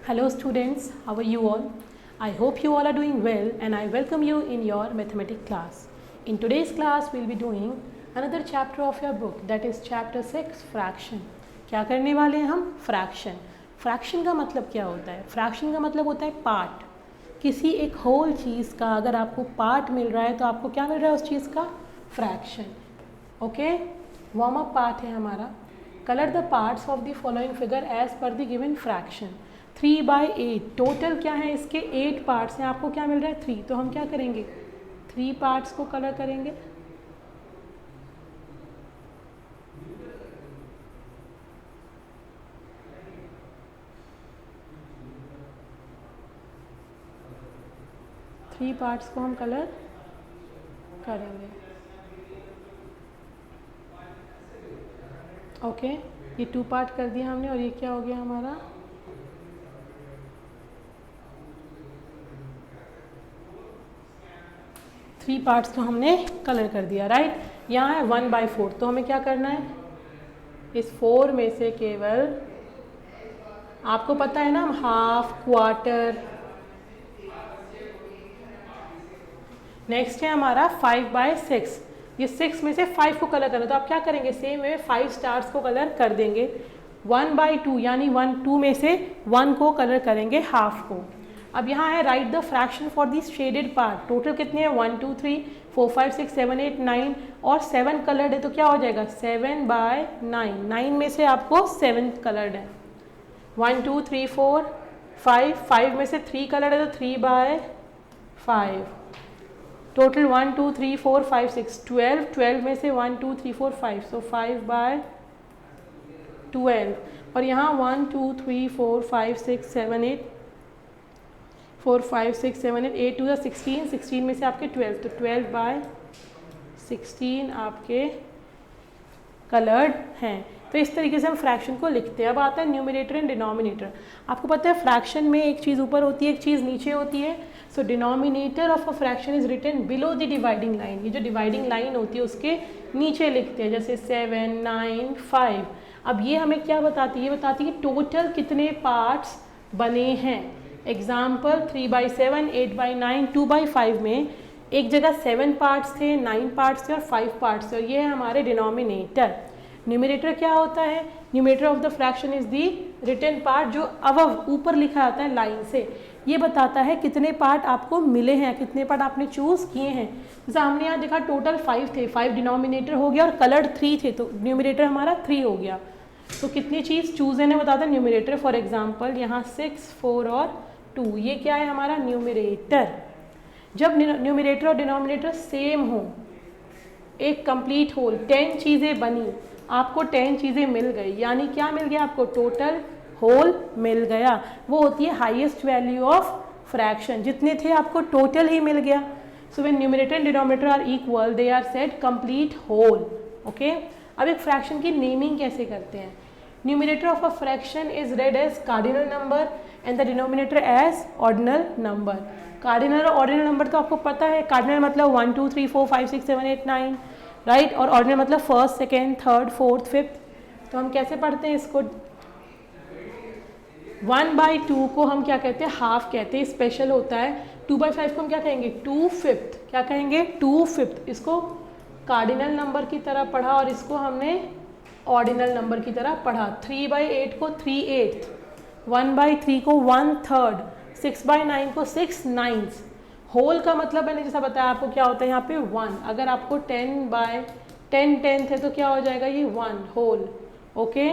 Hello students, how are you all? I hope you all are doing well and I welcome you in your mathematics class. In today's class we will be doing another chapter of your book, that is chapter 6 fraction. क्या करने वाले हैं हम? Fraction. Fraction का मतलब क्या होता है? फ्रैक्शन का मतलब होता है पार्ट. किसी एक होल चीज़ का अगर आपको पार्ट मिल रहा है तो आपको क्या मिल रहा है उस चीज़ का? Fraction. Okay, warm up part है हमारा. Colour the parts of the following figure as per the given fraction. 3/8 total क्या है इसके? 8 पार्ट्स हैं. आपको क्या मिल रहा है? 3. तो हम क्या करेंगे? 3 पार्ट्स को कलर करेंगे. थ्री पार्ट्स को हम कलर करेंगे. ओके, ये 2 पार्ट कर दिया हमने और ये क्या हो गया हमारा? थ्री पार्ट्स को हमने कलर कर दिया. राइट, यहाँ है 1/4. तो हमें क्या करना है? इस 4 में से केवल, आपको पता है ना, हम हाफ, क्वार्टर. नेक्स्ट है हमारा 5/6. ये 6 में से 5 को कलर करना. तो आप क्या करेंगे? सेम वे 5 स्टार्स को कलर कर देंगे. 1/2 यानी 2 में से 1 को कलर करेंगे, हाफ को. अब यहाँ है write the fraction for this shaded part. Total कितने हैं? 1 2 3 4 5 6 7 8 9 और 7 कलर्ड है. तो क्या हो जाएगा? 7/9. 9 में से आपको 7 कलर्ड है. 1 2 3 4 5. 5 में से 3 कलर्ड है तो 3/5. टोटल 1 2 3 4 5 6 12. 12 में से 1 2 3 4 5. सो 5/12. और यहाँ 1 2 3 4 5 6 7 8 4 5 6 7 8 8 2 16. 16 में से आपके 12. तो 12/16 आपके कलर्ड हैं. तो इस तरीके से हम फ्रैक्शन को लिखते हैं. अब आता है न्यूमरेटर एंड डिनोमिनेटर. आपको पता है फ्रैक्शन में एक चीज़ ऊपर होती है, एक चीज़ नीचे होती है. So denominator of a fraction is written below the dividing line. ये जो डिवाइडिंग लाइन होती है उसके नीचे लिखते हैं, जैसे 7 9 5. अब ये हमें क्या बताती है? ये बताती है कि टोटल कितने पार्ट्स बने हैं. एग्जाम्पल 3/7, 8/9, 2/5 में एक जगह 7 पार्ट्स थे, 9 पार्ट्स थे और 5 पार्ट्स थे. और ये है हमारे डिनोमिनेटर. न्यूमरेटर क्या होता है? Numerator of the fraction is the written part, जो अबव ऊपर लिखा आता है लाइन से. ये बताता है कितने पार्ट आपको मिले हैं, कितने पार्ट आपने चूज़ किए हैं. जैसे हमने यहाँ देखा टोटल 5 थे, 5 डिनोमिनेटर हो गया और कलर्ड 3 थे, तो न्यूमरेटर हमारा 3 हो गया. तो कितनी चीज़ चूज़ है बताता है न्यूमरेटर. फॉर एग्जाम्पल यहाँ 6 4 और 2. ये क्या है हमारा? न्यूमरेटर. जब न्यूमरेटर और डिनोमिनेटर सेम हो, एक कंप्लीट होल, 10 चीज़ें बनी, आपको 10 चीज़ें मिल गई, यानी क्या मिल गया आपको? टोटल होल मिल गया. वो होती है हाईएस्ट वैल्यू ऑफ फ्रैक्शन. जितने थे आपको टोटल ही मिल गया. So when numerator and denominator are equal they are said complete whole. Okay, अब एक फ्रैक्शन की नेमिंग कैसे करते हैं? Numerator of a fraction is read as cardinal number and the denominator as ordinal number. Cardinal और ordinal number तो आपको पता है. कार्डिनल मतलब 1 2 3 4 5 6 7 8 9, राइट. और ऑर्डिनल मतलब first, second, third, fourth, fifth. तो हम कैसे पढ़ते हैं इसको? 1/2 को हम क्या कहते हैं? हाफ कहते हैं, स्पेशल होता है. 2/5 को हम क्या कहेंगे? 2/5. क्या कहेंगे? 2/5. इसको कार्डिनल नंबर की तरह पढ़ा और इसको हमने ऑर्डिनल नंबर की तरह पढ़ा. 3/8 को 3/8, 1/3 को 1/3, 6/9 को 6/9. होल का मतलब मैंने जैसा बताया आपको क्या होता है यहाँ पे 1. अगर आपको 10/10 10th है तो क्या हो जाएगा? ये 1 whole. Okay,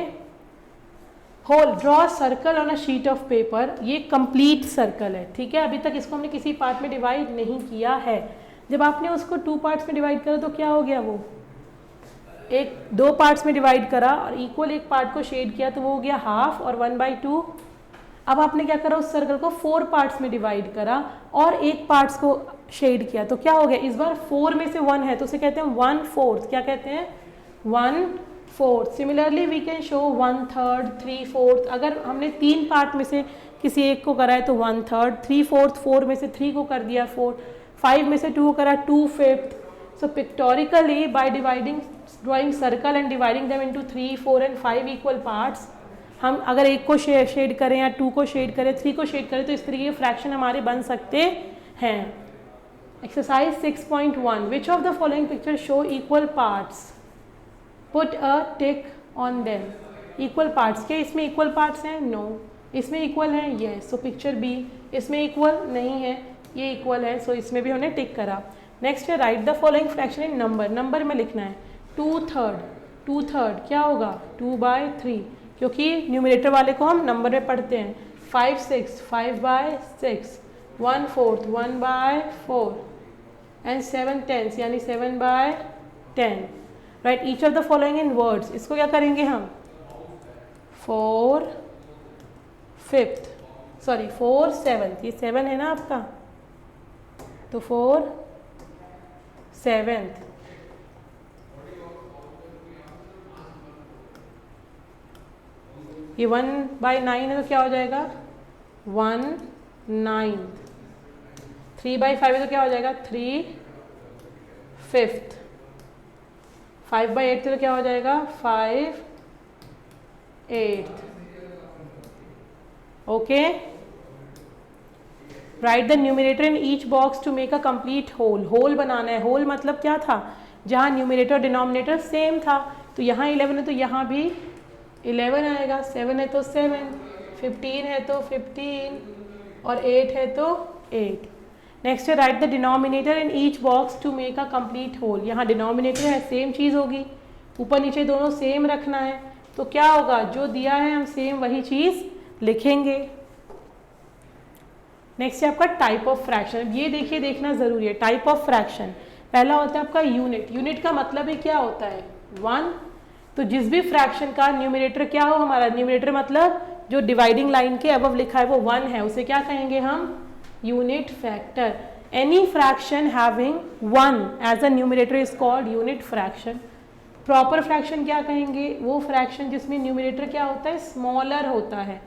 whole. Draw circle on a sheet of paper. ये कंप्लीट सर्कल है, ठीक है. अभी तक इसको हमने किसी पार्ट में डिवाइड नहीं किया है. जब आपने उसको 2 पार्ट्स में डिवाइड करा तो क्या हो गया? वो 2 पार्ट्स में डिवाइड करा और इक्वल एक पार्ट को शेड किया तो वो हो गया हाफ और 1/2. अब आपने क्या करा? उस सर्कल को 4 पार्ट्स में डिवाइड करा और एक पार्ट्स को शेड किया तो क्या हो गया? इस बार 4 में से 1 है तो उसे कहते हैं 1/4. क्या कहते हैं? 1/4. Similarly we can show 1/3, 3/4. अगर हमने 3 पार्ट में से किसी एक को करा है तो 1/3, 3/4, 4 में से 3 को कर दिया 4, 5 में से 2 को करा 2/5. So pictorially by drawing circle and dividing them into 3, 4 and 5 equal parts, हम अगर 1 को शेड करें या 2 को शेड करें, 3 को शेड करें, तो इस तरीके के फ्रैक्शन हमारे बन सकते हैं। Exercise 6.1, which of the following picture show equal parts, put a tick on them. Equal parts, क्या इसमें इक्वल पार्ट्स हैं? नो। इसमें इक्वल है? यस। So picture B. इसमें इक्वल नहीं है, ये इक्वल है, सो इसमें भी हमने टिक करा। नेक्स्ट है write the following fraction in number. Number में लिखना है 2/3। 2/3 क्या होगा? 2/3, क्योंकि न्यूमरेटर वाले को हम नंबर में पढ़ते हैं। 5/6 5/6, 1/4 1/4 एंड 7/10 यानी 7/10। Right, each of the following in words. इसको क्या करेंगे हम? 4/7, ये 7 है ना आपका, तो 4/7। ये 1/9 है तो क्या हो जाएगा? 1/9। 3/5 है तो क्या हो जाएगा? 3/5। 5/8 तो क्या हो जाएगा? 5/8। Okay, write the numerator in each box to make a complete whole. Whole बनाना है। होल मतलब क्या था? जहाँ न्यूमरेटर डिनोमिनेटर सेम था, तो यहाँ 11 है तो यहाँ भी 11 आएगा, 7 है तो 7, 15 है तो 15 और 8 है तो 8। नेक्स्ट है write the denominator in each box to make a complete whole. यहाँ डिनोमिनेटर है, सेम चीज़ होगी, ऊपर नीचे दोनों सेम रखना है, तो क्या होगा? जो दिया है हम सेम वही चीज़ लिखेंगे। नेक्स्ट है आपका टाइप ऑफ फ्रैक्शन। ये देखिए, देखना ज़रूरी है। टाइप ऑफ फ्रैक्शन, पहला होता है आपका यूनिट। यूनिट का मतलब ही क्या होता है? 1। तो जिस भी फ्रैक्शन का न्यूमरेटर क्या हो हमारा, न्यूमरेटर मतलब जो डिवाइडिंग लाइन के अबव लिखा है वो 1 है, उसे क्या कहेंगे हम? Unit factor. Any fraction having 1 as a numerator is called unit fraction. Proper fraction क्या कहेंगे? वो फ्रैक्शन जिसमें न्यूमरेटर क्या होता है? स्मॉलर होता है।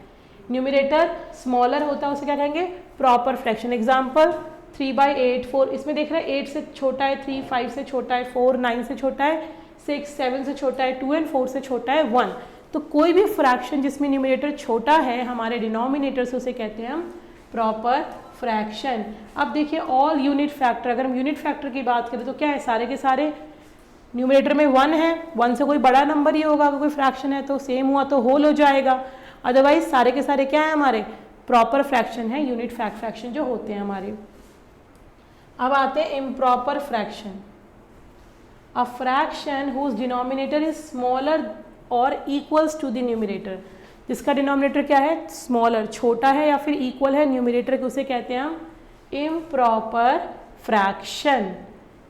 न्यूमरेटर स्मॉलर होता है, उसे क्या कहेंगे? Proper fraction. एग्जाम्पल 3/8, 4, इसमें देख रहे हैं 8 से छोटा है 3, 5 से छोटा है 4, 9 से छोटा है 6, 7 से छोटा है 2 एंड 4 से छोटा है 1। तो कोई भी फ्रैक्शन जिसमें न्यूमरेटर छोटा है हमारे डिनोमिनेटर से, उसे कहते हैं हम प्रॉपर फ्रैक्शन। अब देखिए ऑल यूनिट फैक्टर, अगर हम यूनिट फैक्टर की बात करें तो क्या है? सारे के सारे न्यूमरेटर में 1 है, 1 से कोई बड़ा नंबर ही होगा, अगर कोई फ्रैक्शन है तो सेम हुआ तो होल हो जाएगा, अदरवाइज सारे के सारे क्या है हमारे? प्रॉपर फ्रैक्शन है, यूनिट फ्रैक्शन जो होते हैं हमारे। अब आते हैं improper fraction. A fraction whose denominator is smaller और इक्वल्स टू द न्यूमरेटर। जिसका डिनोमिनेटर क्या है? स्मॉलर, छोटा है या फिर इक्वल है न्यूमरेटर के, उसे कहते हैं हम इम्प्रॉपर फ्रैक्शन।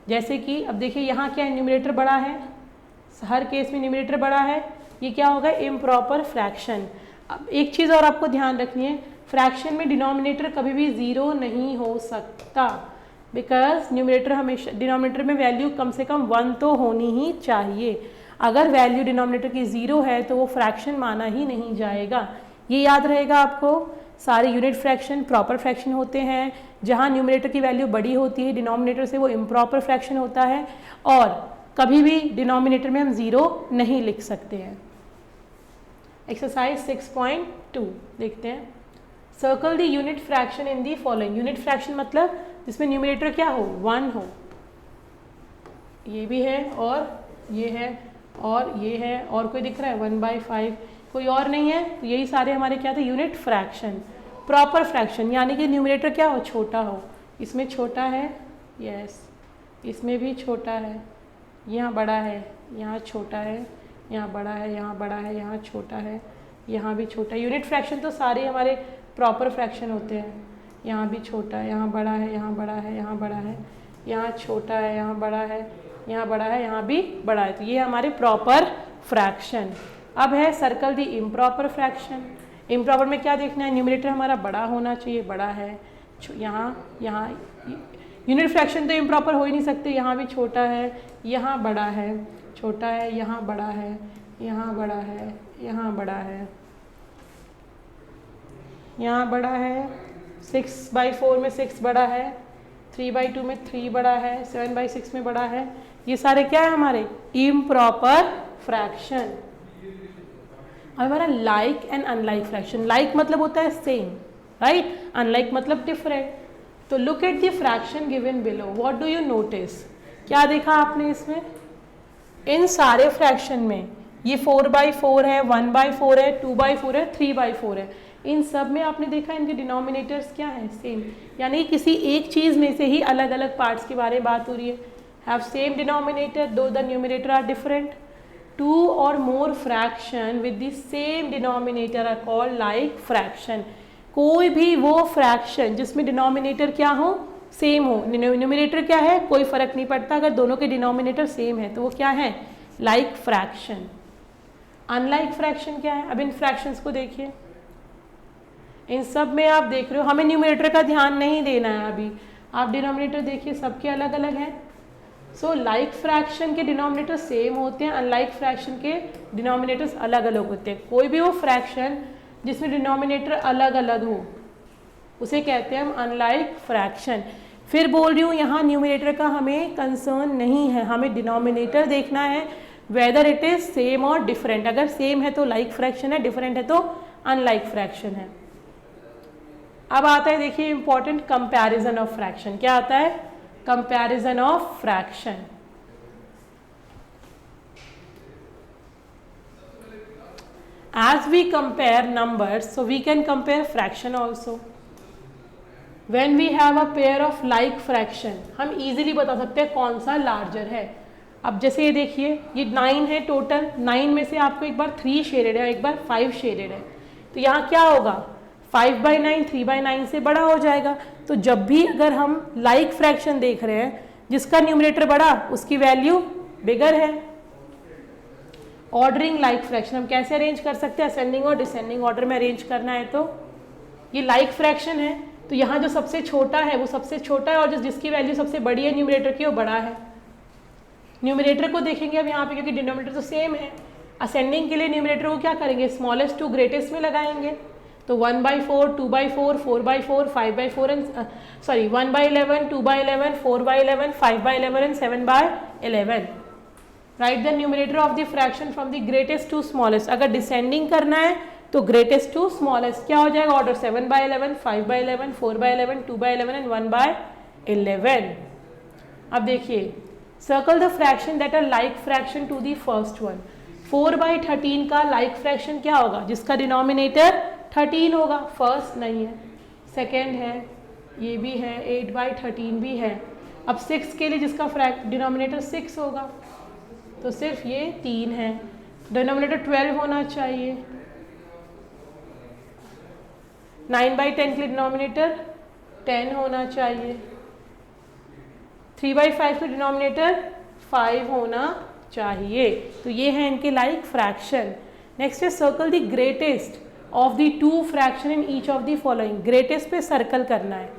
जैसे कि अब देखिए यहाँ क्या है? न्यूमरेटर बड़ा है, हर केस में न्यूमरेटर बड़ा है, ये क्या होगा? Improper fraction. अब एक चीज़ और आपको ध्यान रखनी है, फ्रैक्शन में डिनोमिनेटर कभी भी 0 नहीं हो सकता, बिकॉज न्यूमरेटर हमेशा, डिनोमिनेटर में वैल्यू कम से कम 1 तो होनी ही चाहिए। अगर वैल्यू डिनोमिनेटर की 0 है तो वो फ्रैक्शन माना ही नहीं जाएगा। ये याद रहेगा आपको। सारे यूनिट फ्रैक्शन प्रॉपर फ्रैक्शन होते हैं, जहाँ न्यूमरेटर की वैल्यू बड़ी होती है डिनोमिनेटर से, वो इम्प्रॉपर फ्रैक्शन होता है, और कभी भी डिनोमिनेटर में हम 0 नहीं लिख सकते हैं। एक्सरसाइज 6.2 देखते हैं। Circle the unit fraction in the following. Unit fraction मतलब जिसमें न्यूमरेटर क्या हो? 1 हो। ये भी है और ये है और ये है, और कोई दिख रहा है? 1/5, कोई और नहीं है, तो यही सारे हमारे क्या थे? Unit fraction. प्रॉपर फ्रैक्शन यानी कि न्यूमरेटर क्या हो? छोटा हो। इसमें छोटा है, यस, इसमें भी छोटा है, यहाँ बड़ा है, यहाँ छोटा है, यहाँ बड़ा है, यहाँ बड़ा है, यहाँ छोटा है, यहाँ भी छोटा है। यूनिट फ्रैक्शन तो सारे हमारे प्रॉपर फ्रैक्शन होते हैं। यहाँ भी छोटा है, यहाँ बड़ा है, यहाँ बड़ा है, यहाँ बड़ा है, यहाँ छोटा है, यहाँ बड़ा है, यहाँ बड़ा है, यहाँ भी बड़ा है, तो ये हमारे प्रॉपर फ्रैक्शन। अब है circle the improper fraction. Improper में क्या देखना है? न्यूमरेटर हमारा बड़ा होना चाहिए, बड़ा है, यहाँ यूनिट फ्रैक्शन तो इम्प्रॉपर हो ही नहीं सकते। यहाँ भी छोटा है, यहाँ बड़ा है, छोटा है, यहाँ बड़ा है, यहाँ बड़ा है, यहाँ बड़ा है, यहाँ बड़ा है, 6/4 में 6 बड़ा है, 3/2 में 3 बड़ा है, 7/6 में बड़ा है। ये सारे क्या है हमारे? Improper fraction. हमारा like and unlike fraction, like मतलब होता है सेम, राइट, अनलाइक मतलब डिफरेंट। तो look at the fraction given below, what do you notice, क्या देखा आपने इसमें, इन सारे फ्रैक्शन में ये 4/4 है, 1/4 है, 2/4 है, 3/4 है, इन सब में आपने देखा इनके डिनोमिनेटर्स क्या है, सेम, यानी किसी एक चीज़ में से ही अलग अलग पार्ट्स के बारे में बात हो रही है। Have same denominator though the numerator are different. Two और more fraction with the same denominator are called like fraction. कोई भी वो फ्रैक्शन जिसमें डिनोमिनेटर क्या हो, सेम हो, न्यूमिनेटर क्या है कोई फर्क नहीं पड़ता, अगर दोनों के डिनोमिनेटर सेम है तो वो क्या है, लाइक फ्रैक्शन। अनलाइक फ्रैक्शन क्या है, अब इन फ्रैक्शंस को देखिए, इन सब में आप देख रहे हो हमें न्यूमिनेटर का ध्यान नहीं देना है अभी, आप डिनोमिनेटर देखिए सबके अलग अलग हैं। सो लाइक फ्रैक्शन के डिनोमिनेटर सेम होते हैं, अनलाइक फ्रैक्शन के डिनोमिनेटर्स अलग अलग होते हैं। कोई भी वो फ्रैक्शन जिसमें डिनोमिनेटर अलग अलग हो उसे कहते हैं हम अनलाइक फ्रैक्शन। फिर बोल रही हूँ यहाँ न्यूमिनेटर का हमें कंसर्न नहीं है, हमें डिनोमिनेटर देखना है वेदर इट इज सेम और डिफरेंट। अगर सेम है तो लाइक फ्रैक्शन है, डिफरेंट है तो अनलाइक फ्रैक्शन है। अब आता है देखिए इंपॉर्टेंट कंपैरिजन ऑफ फ्रैक्शन, क्या आता है, comparison of fraction. As we compare numbers, so we can compare fraction also. When we have a pair of like fraction, हम easily बता सकते हैं कौन सा larger है। अब जैसे ये देखिए ये 9 है टोटल, 9 में से आपको एक बार 3 शेडेड है, एक बार 5 शेडेड है, तो यहाँ क्या होगा 5/9 3/9 से बड़ा हो जाएगा। तो जब भी अगर हम like फ्रैक्शन देख रहे हैं जिसका न्यूमरेटर बड़ा उसकी वैल्यू बिगर है। ऑर्डरिंग लाइक फ्रैक्शन हम कैसे अरेंज कर सकते हैं, असेंडिंग और डिसेंडिंग ऑर्डर में अरेंज करना है। तो ये लाइक फ्रैक्शन है तो यहाँ जो सबसे छोटा है वो सबसे छोटा है और जिसकी वैल्यू सबसे बड़ी है न्यूमरेटर की वो बड़ा है। न्यूमरेटर को देखेंगे अब यहाँ पे क्योंकि डिनोमिनेटर तो सेम है, असेंडिंग के लिए न्यूमरेटर को क्या करेंगे स्मॉलेस्ट टू ग्रेटेस्ट में लगाएंगे। तो 1/4 2/4 4/4 5/4 and 1/11 2/11 4/11 5/11 and 7/11। Write the numerator of the fraction from the greatest to smallest. अगर डिसेंडिंग करना है तो ग्रेटेस्ट टू स्मॉलेस्ट क्या हो जाएगा ऑर्डर 7/11 5/11 4/11 2/11 एंड 1/11। अब देखिए circle the fraction that are like fraction to the first one. 4/13 का लाइक फ्रैक्शन क्या होगा जिसका डिनोमिनेटर 13 होगा, फर्स्ट नहीं है, सेकेंड है, ये भी है, 8/13 भी है। अब 6 के लिए जिसका डिनोमिनेटर 6 होगा तो सिर्फ ये 3 है, डिनोमिनेटर 12 होना चाहिए। 9/10 के लिए डिनोमिनेटर 10 होना चाहिए। 3/5 के डिनोमिनेटर 5 होना चाहिए। तो ये है इनके लाइक फ्रैक्शन। नेक्स्ट है circle the greatest of the two fraction in each of the following. Greatest पे सर्कल करना है,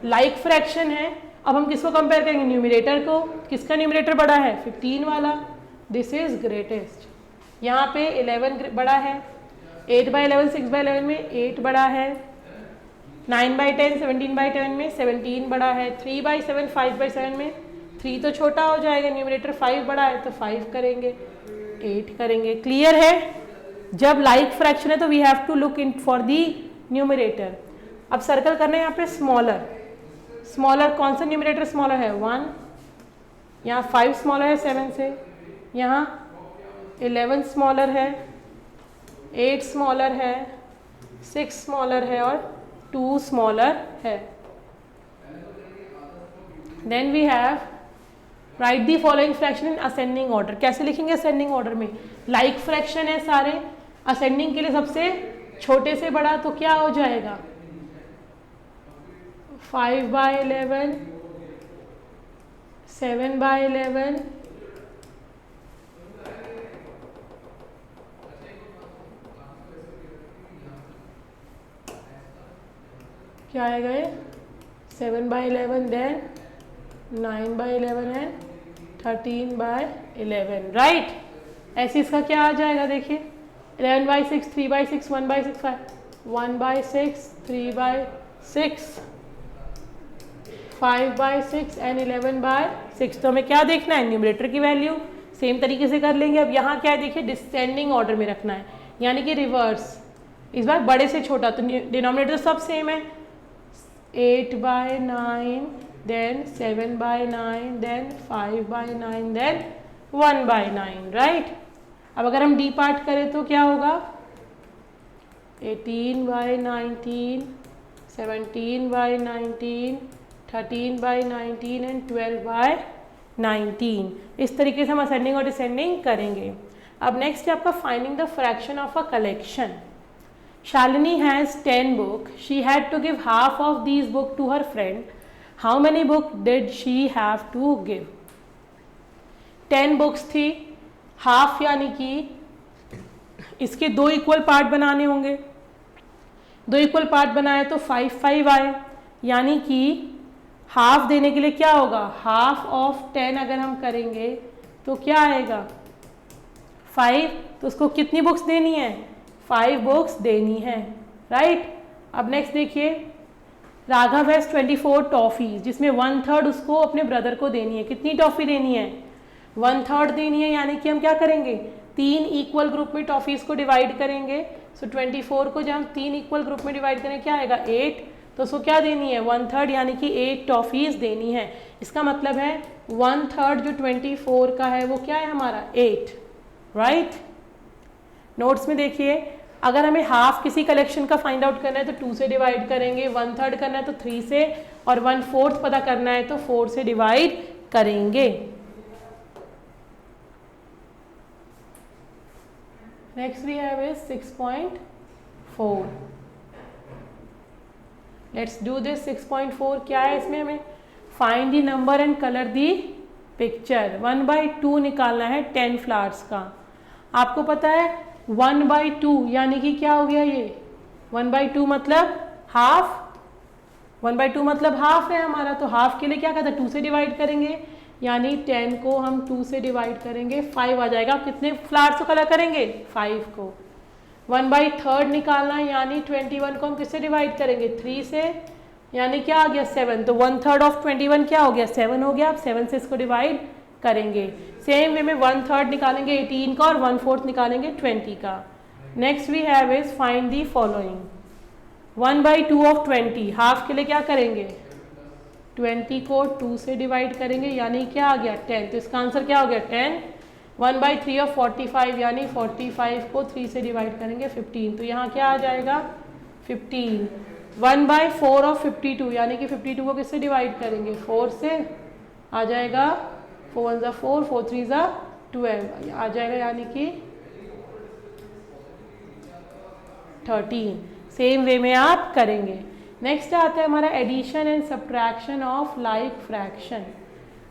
लाइक फ्रैक्शन है। अब हम किसको कंपेयर करेंगे न्यूमरेटर को, किसका न्यूमरेटर बड़ा है 15 वाला, दिस इज ग्रेटेस्ट। यहाँ पे 11 बड़ा है, 8/11 6/11 में 8 बड़ा है, 9/10 17/10 में 17 बड़ा है, 3/7 5/7 में 3 तो छोटा हो जाएगा, न्यूमरेटर 5 बड़ा है तो 5 करेंगे, 8 करेंगे। क्लियर है, जब लाइक फ्रैक्शन है तो we have to look in for the numerator. अब सर्कल करना है यहाँ पे स्मॉलर, स्मॉलर कौन सा न्यूमरेटर स्मॉलर है 1, यहाँ 5 स्मॉलर है 7 से, यहाँ 11 स्मॉलर है, 8 स्मॉलर है, 6 स्मॉलर है और 2 स्मॉलर है। Then we have write the following fraction in ascending order. कैसे लिखेंगे असेंडिंग ऑर्डर में, लाइक फ्रैक्शन है सारे, असेंडिंग के लिए सबसे छोटे से बड़ा तो क्या हो जाएगा 5/11 7/11 क्या आएगा ये 7/11 देन 9/11 एंड 13/11 राइट। ऐसे इसका क्या आ जाएगा देखिए 11/6 3/6 1/6 1/6 3/6 5/6 एंड 11/6। तो हमें क्या देखना है न्यूमरेटर की वैल्यू, सेम तरीके से कर लेंगे। अब यहाँ क्या है देखिए डिसेंडिंग ऑर्डर में रखना है, यानी कि रिवर्स, इस बार बड़े से छोटा, तो डिनोमिनेटर सब सेम है, 8/9, देन 7/9, देन 5/9, देन 1/9, राइट। अब अगर हम डी पार्ट करें तो क्या होगा, 18/19, 17/19, 13/19 एंड 12/19। इस तरीके से हम असेंडिंग और डिसेंडिंग करेंगे। अब नेक्स्ट है आपका finding the fraction of a collection. Shalini has 10 books. She had to give half of these books to her friend. How many books did she have to give? 10 books थी, half यानी कि इसके 2 equal part बनाने होंगे, 2 equal part बनाए तो 5/5 आए, यानी कि हाफ देने के लिए क्या होगा, हाफ ऑफ 10 अगर हम करेंगे तो क्या आएगा 5, तो उसको कितनी बुक्स देनी है, 5 बुक्स देनी है, राइट। अब नेक्स्ट देखिए, राघव हैज 24 टॉफीज, जिसमें 1/3 उसको अपने ब्रदर को देनी है। कितनी टॉफी देनी है, 1/3 देनी है, यानी कि हम क्या करेंगे, 3 इक्वल ग्रुप में टॉफीज को डिवाइड करेंगे। सो 24 को जब हम 3 इक्वल ग्रुप में डिवाइड करें क्या आएगा 8, तो उसको क्या देनी है 1/3, यानी कि 8 टॉफीज देनी है। इसका मतलब है 1/3 जो 24 का है वो क्या है हमारा 8, राइट। नोट्स में देखिए, अगर हमें हाफ किसी कलेक्शन का फाइंड आउट करना है तो 2 से डिवाइड करेंगे, 1/3 करना है तो 3 से, और 1/4 पता करना है तो 4 से डिवाइड करेंगे। Next we have is 6.4। Let's do this. 6.4 क्या है, इसमें हमें find the number and colour the picture. 1/2 निकालना है 10 फ्लावर्स का। आपको पता है 1/2 यानी कि क्या हो गया, ये 1/2 मतलब हाफ, 1/2 मतलब हाफ है हमारा, तो हाफ के लिए क्या कहता है 2 से डिवाइड करेंगे, यानी 10 को हम 2 से डिवाइड करेंगे 5 आ जाएगा। कितने फ्लावर्स को कलर करेंगे 5 को। 1/3 निकालना है, यानी 21 को हम किससे डिवाइड करेंगे 3 से, यानी क्या आ गया 7, तो 1/3 ऑफ 21 क्या हो गया 7 हो गया। अब 7 से इसको डिवाइड करेंगे। सेम वे में 1/3 निकालेंगे 18 का और 1/4 निकालेंगे 20 का। Next we have is find the following. 1/2 of 20, half के लिए क्या करेंगे 20 को 2 से डिवाइड करेंगे, यानी क्या आ गया 10, तो इसका आंसर क्या हो गया 10। 1/3 ऑफ 45, यानी 45 को 3 से डिवाइड करेंगे 15, तो यहाँ क्या आ जाएगा 15। 1/4 ऑफ 52, यानी कि 52 को किससे डिवाइड करेंगे 4 से, आ जाएगा 4 1 ज़ा 4, 4 3 ज़ा 12 आ जाएगा, यानी कि 13। सेम वे में आप करेंगे। नेक्स्ट आता है हमारा addition and subtraction of like fraction.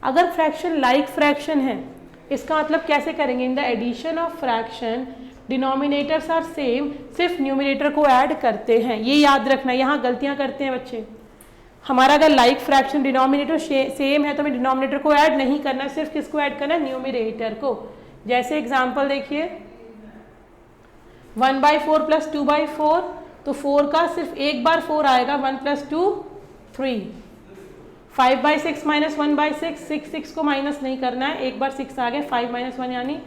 अगर फ्रैक्शन लाइक फ्रैक्शन है, इसका मतलब कैसे करेंगे, in the addition of fraction denominators are same, सिर्फ न्यूमिनेटर को ऐड करते हैं। ये याद रखना, यहाँ गलतियाँ करते हैं बच्चे। हमारा अगर लाइक फ्रैक्शन डिनोमिनेटर सेम है तो हमें डिनोमिनेटर को ऐड नहीं करना है, सिर्फ किसको ऐड करना है न्यूमिनेटर को। जैसे एग्जांपल देखिए 1/4 प्लस 2/4, तो 4 का सिर्फ एक बार 4 आएगा, 1 + 2 3। 5/6 माइनस 1/6, 6 को माइनस नहीं करना है, एक बार 6 आ गया, 5 - 1 यानी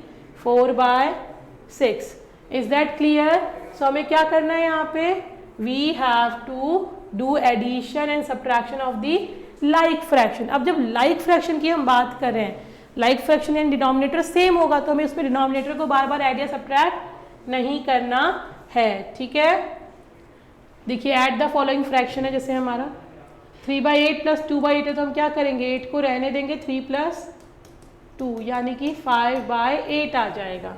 4/6। Is that clear. सो हमें क्या करना है यहाँ पे, we have to do addition and subtraction of the like fraction. अब जब लाइक फ्रैक्शन की हम बात कर रहे हैं, like fraction and denominator same होगा, तो हमें उसमें डिनोमिनेटर को बार बार ऐड या सब्ट्रैक्ट नहीं करना है, ठीक है। देखिए ऐड द फॉलोइंग फ्रैक्शन है, जैसे हमारा 3/8 प्लस 2/8 है, तो हम क्या करेंगे 8 को रहने देंगे, 3 + 2 यानी कि 5/8 आ जाएगा।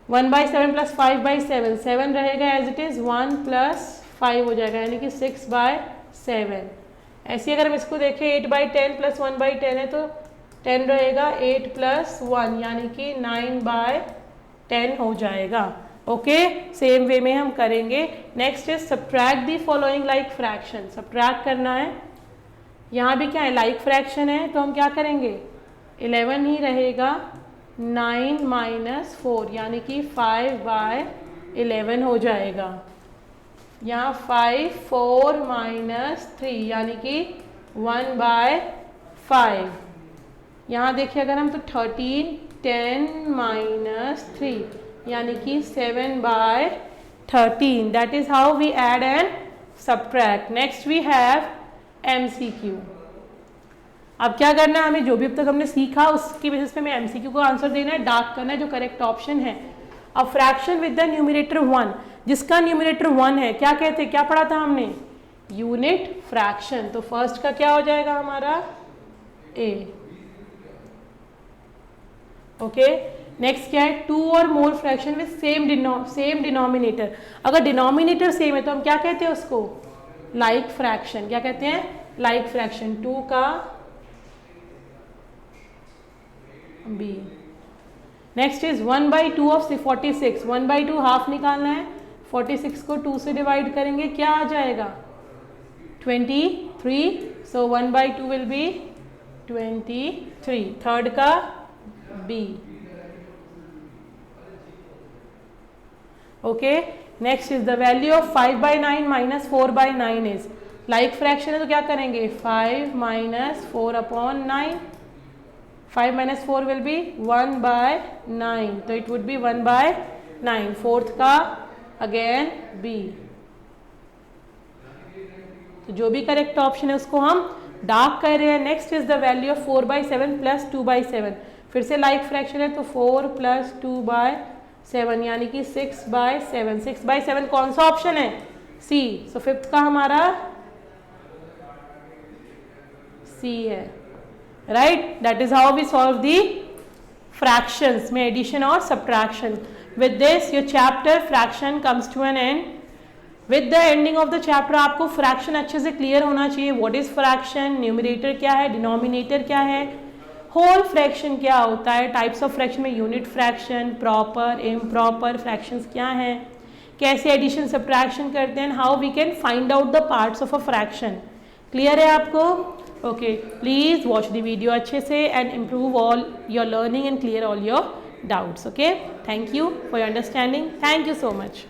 1/7 प्लस 5/7, 7 रहेगा एज इट इज, 1 + 5 हो जाएगा, यानी कि 6/7। ऐसे अगर हम इसको देखें 8/10 प्लस 1/10 है तो 10 रहेगा, 8 + 1 यानी कि 9/10 हो जाएगा। ओके, सेम वे में हम करेंगे। Next is subtract the following like fraction. Subtract करना है, यहाँ भी क्या है लाइक फ्रैक्शन है, तो हम क्या करेंगे 11 ही रहेगा, 9 - 4 यानी कि 5/11 हो जाएगा। यहाँ 5 4 - 3 यानी कि 1/5। यहाँ देखिए अगर हम तो 13 10 - 3 यानी कि 7/13. That is how we add and subtract. Next we have MCQ. अब क्या करना है हमें, जो भी अब तक हमने सीखा उसकी बेसिस पे हमें MCQ को आंसर देना है, डार्क करना है जो करेक्ट ऑप्शन है. अब फ्रैक्शन विद द न्यूमरेटर 1, जिसका न्यूमरेटर 1 है, क्या कहते हैं, क्या पढ़ा था हमने, यूनिट फ्रैक्शन. तो फर्स्ट का क्या हो जाएगा हमारा A. ओके. नेक्स्ट क्या है, 2 और more fraction with same denominator. अगर डिनोमिनेटर सेम है तो हम क्या कहते हैं उसको, लाइक फ्रैक्शन. क्या कहते हैं, लाइक फ्रैक्शन. 2 का B. Next is 1/2 of 46. 1/2 half निकालना है, 46 को 2 से डिवाइड करेंगे, क्या आ जाएगा 23. सो 1/2 विल बी 23. थर्ड का B. Okay. Next is the value of 5/9 minus 4/9 is, like fraction है तो क्या करेंगे, 5 - 4/9. 5 - 4 विल बी 1/9. तो इट वुड बी 1/9. फोर्थ का अगेन B. तो जो भी करेक्ट ऑप्शन है उसको हम डार्क कर रहे हैं. Next is the value of 4/7 plus 2/7. फिर से लाइक फ्रैक्शन है तो 4 + 2/7 यानी कि 6/7. 6/7 कौन सा ऑप्शन है, C. सो फिफ्थ का हमारा C है. Right. That is how we solve the fractions में एडिशन और subtraction. With this your chapter fraction comes to an end. With the ending of the chapter आपको फ्रैक्शन अच्छे से clear होना चाहिए. व्हाट इज फ्रैक्शन, न्यूमरेटर क्या है, denominator क्या है, होल फ्रैक्शन क्या होता है, टाइप्स ऑफ फ्रैक्शन में unit fraction, proper, improper fractions क्या हैं, कैसे एडिशन सब्ट्रैक्शन करते हैं, how we can find out the parts of a fraction. Clear है आपको? Okay. Please watch the video अच्छे से and improve all your learning and clear all your doubts. Okay. Thank you for your understanding. Thank you so much.